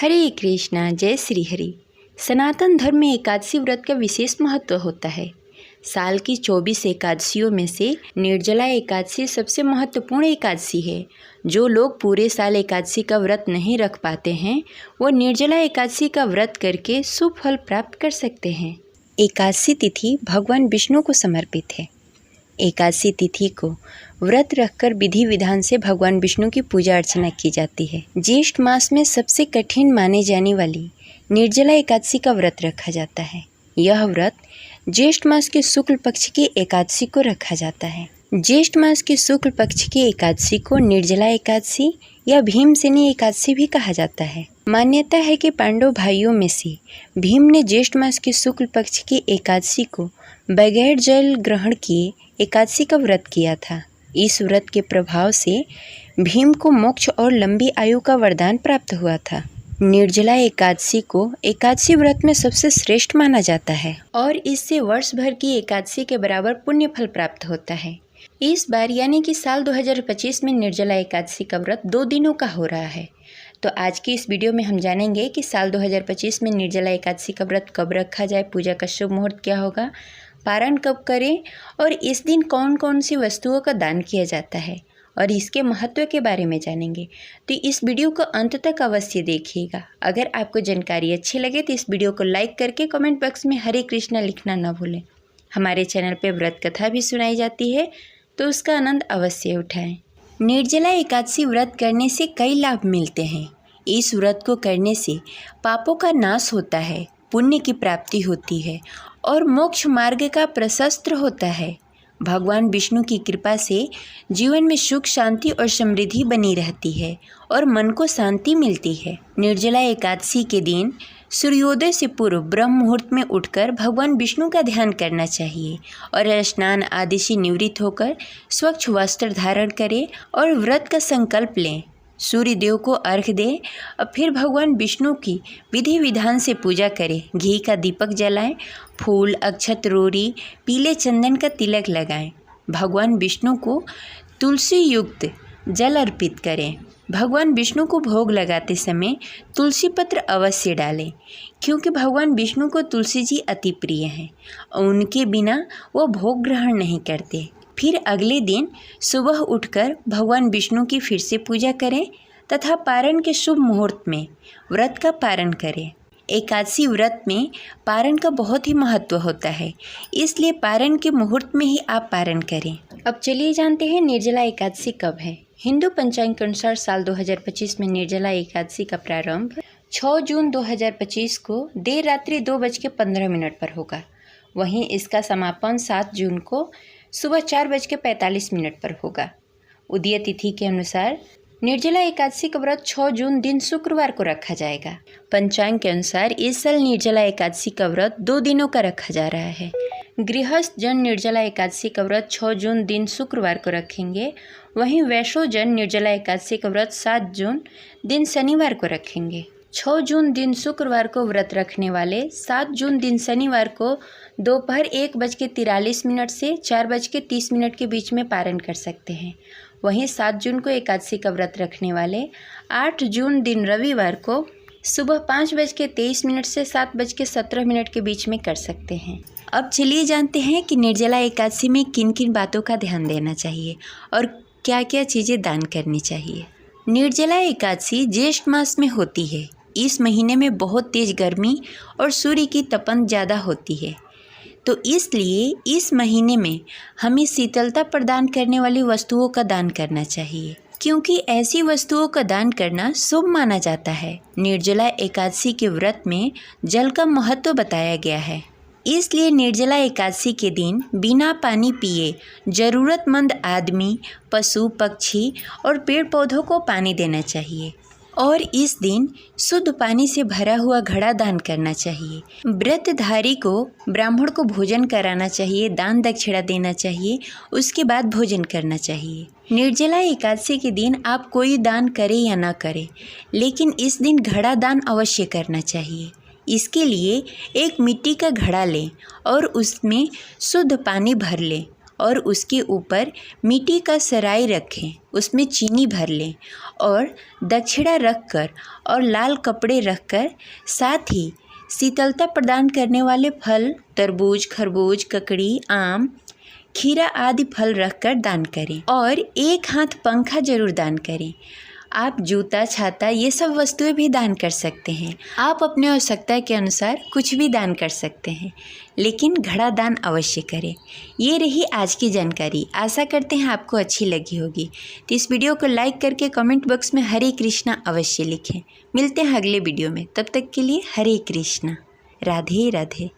हरे कृष्णा, जय श्री हरि। सनातन धर्म में एकादशी व्रत का विशेष महत्व होता है। साल की 24 एकादशियों में से निर्जला एकादशी सबसे महत्वपूर्ण एकादशी है। जो लोग पूरे साल एकादशी का व्रत नहीं रख पाते हैं, वो निर्जला एकादशी का व्रत करके शुभ फल प्राप्त कर सकते हैं। एकादशी तिथि भगवान विष्णु को समर्पित है। एकादशी तिथि को व्रत रखकर विधि विधान से भगवान विष्णु की पूजा अर्चना की जाती है। ज्येष्ठ मास में सबसे कठिन माने जाने वाली निर्जला एकादशी का व्रत रखा जाता है। यह व्रत ज्येष्ठ मास के शुक्ल पक्ष की एकादशी को रखा जाता है। ज्येष्ठ मास के शुक्ल पक्ष की एकादशी को निर्जला एकादशी या भीमसेनी एकादशी भी कहा जाता है। मान्यता है कि पांडव भाइयों में से भीम ने ज्येष्ठ मास के शुक्ल पक्ष की एकादशी को बगैर जल ग्रहण किए एकादशी का व्रत किया था। इस व्रत के प्रभाव से भीम को मोक्ष और लंबी आयु का वरदान प्राप्त हुआ था। निर्जला एकादशी को एकादशी व्रत में सबसे श्रेष्ठ माना जाता है और इससे वर्ष भर की एकादशी के बराबर पुण्य फल प्राप्त होता है। इस बार यानी कि साल 2025 में निर्जला एकादशी का व्रत 2 दिनों का हो रहा है। तो आज की इस वीडियो में हम जानेंगे कि साल 2025 में निर्जला एकादशी का व्रत कब रखा जाए, पूजा का शुभ मुहूर्त क्या होगा, पारण कब करें और इस दिन कौन कौन सी वस्तुओं का दान किया जाता है और इसके महत्व के बारे में जानेंगे। तो इस वीडियो को अंत तक अवश्य देखिएगा। अगर आपको जानकारी अच्छी लगे तो इस वीडियो को लाइक करके कमेंट बॉक्स में हरे कृष्णा लिखना न भूलें। हमारे चैनल पर व्रत कथा भी सुनाई जाती है, तो उसका आनंद अवश्य उठाएं। निर्जला एकादशी व्रत करने से कई लाभ मिलते हैं। इस व्रत को करने से पापों का नाश होता है, पुण्य की प्राप्ति होती है और मोक्ष मार्ग का प्रशस्त होता है। भगवान विष्णु की कृपा से जीवन में सुख शांति और समृद्धि बनी रहती है और मन को शांति मिलती है। निर्जला एकादशी के दिन सूर्योदय से पूर्व ब्रह्म मुहूर्त में उठकर भगवान विष्णु का ध्यान करना चाहिए और स्नान आदि से निवृत्त होकर स्वच्छ वस्त्र धारण करें और व्रत का संकल्प लें। सूर्य देव को अर्घ्य दें और फिर भगवान विष्णु की विधि विधान से पूजा करें। घी का दीपक जलाएं, फूल, अक्षत, रोरी, पीले चंदन का तिलक लगाएं। भगवान विष्णु को तुलसी युक्त जल अर्पित करें। भगवान विष्णु को भोग लगाते समय तुलसी पत्र अवश्य डालें, क्योंकि भगवान विष्णु को तुलसी जी अति प्रिय हैं और उनके बिना वो भोग ग्रहण नहीं करते। फिर अगले दिन सुबह उठकर भगवान विष्णु की फिर से पूजा करें तथा पारण के शुभ मुहूर्त में व्रत का पारण करें। एकादशी व्रत में पारण का बहुत ही महत्व होता है, इसलिए पारण के मुहूर्त में ही आप पारण करें। अब चलिए जानते हैं निर्जला एकादशी कब है। हिंदू पंचांग के अनुसार साल 2025 में निर्जला एकादशी का प्रारंभ 6 जून 2025 को देर रात्रि 2:15 पर होगा। वहीं इसका समापन 7 जून को सुबह 4:45 पर होगा। उदय तिथि के अनुसार निर्जला एकादशी का व्रत 6 जून दिन शुक्रवार को रखा जाएगा। पंचांग के अनुसार इस साल निर्जला एकादशी का व्रत 2 दिनों का रखा जा रहा है। गृहस्थ जन निर्जला एकादशी का व्रत 6 जून दिन शुक्रवार को रखेंगे। वहीं वैष्णव जन निर्जला एकादशी का व्रत 7 जून दिन शनिवार को रखेंगे। 6 जून दिन शुक्रवार को व्रत रखने वाले 7 जून दिन शनिवार को दोपहर 1:43 से 4:30 के बीच में पारण कर सकते हैं। वहीं 7 जून को एकादशी का व्रत रखने वाले 8 जून दिन रविवार को सुबह 5:23 से 7:17 के बीच में कर सकते हैं। अब चलिए जानते हैं कि निर्जला एकादशी में किन किन बातों का ध्यान देना चाहिए और क्या क्या चीज़ें दान करनी चाहिए। निर्जला एकादशी ज्येष्ठ मास में होती है। इस महीने में बहुत तेज गर्मी और सूर्य की तपन ज़्यादा होती है, तो इसलिए इस महीने में हमें शीतलता प्रदान करने वाली वस्तुओं का दान करना चाहिए, क्योंकि ऐसी वस्तुओं का दान करना शुभ माना जाता है। निर्जला एकादशी के व्रत में जल का महत्व बताया गया है, इसलिए निर्जला एकादशी के दिन बिना पानी पिए ज़रूरतमंद आदमी, पशु, पक्षी और पेड़ पौधों को पानी देना चाहिए और इस दिन शुद्ध पानी से भरा हुआ घड़ा दान करना चाहिए। व्रतधारी को ब्राह्मण को भोजन कराना चाहिए, दान दक्षिणा देना चाहिए, उसके बाद भोजन करना चाहिए। निर्जला एकादशी के दिन आप कोई दान करें या ना करें, लेकिन इस दिन घड़ा दान अवश्य करना चाहिए। इसके लिए एक मिट्टी का घड़ा लें और उसमें शुद्ध पानी भर लें और उसके ऊपर मिट्टी का सराय रखें, उसमें चीनी भर लें और दक्षिणा रखकर और लाल कपड़े रखकर साथ ही शीतलता प्रदान करने वाले फल तरबूज, खरबूज, ककड़ी, आम, खीरा आदि फल रखकर दान करें और एक हाथ पंखा जरूर दान करें। आप जूता, छाता ये सब वस्तुएं भी दान कर सकते हैं। आप अपने आवश्यकता के अनुसार कुछ भी दान कर सकते हैं, लेकिन घड़ा दान अवश्य करें। ये रही आज की जानकारी। आशा करते हैं आपको अच्छी लगी होगी। तो इस वीडियो को लाइक करके कमेंट बॉक्स में हरे कृष्णा अवश्य लिखें। मिलते हैं अगले वीडियो में, तब तक के लिए हरे कृष्णा, राधे राधे।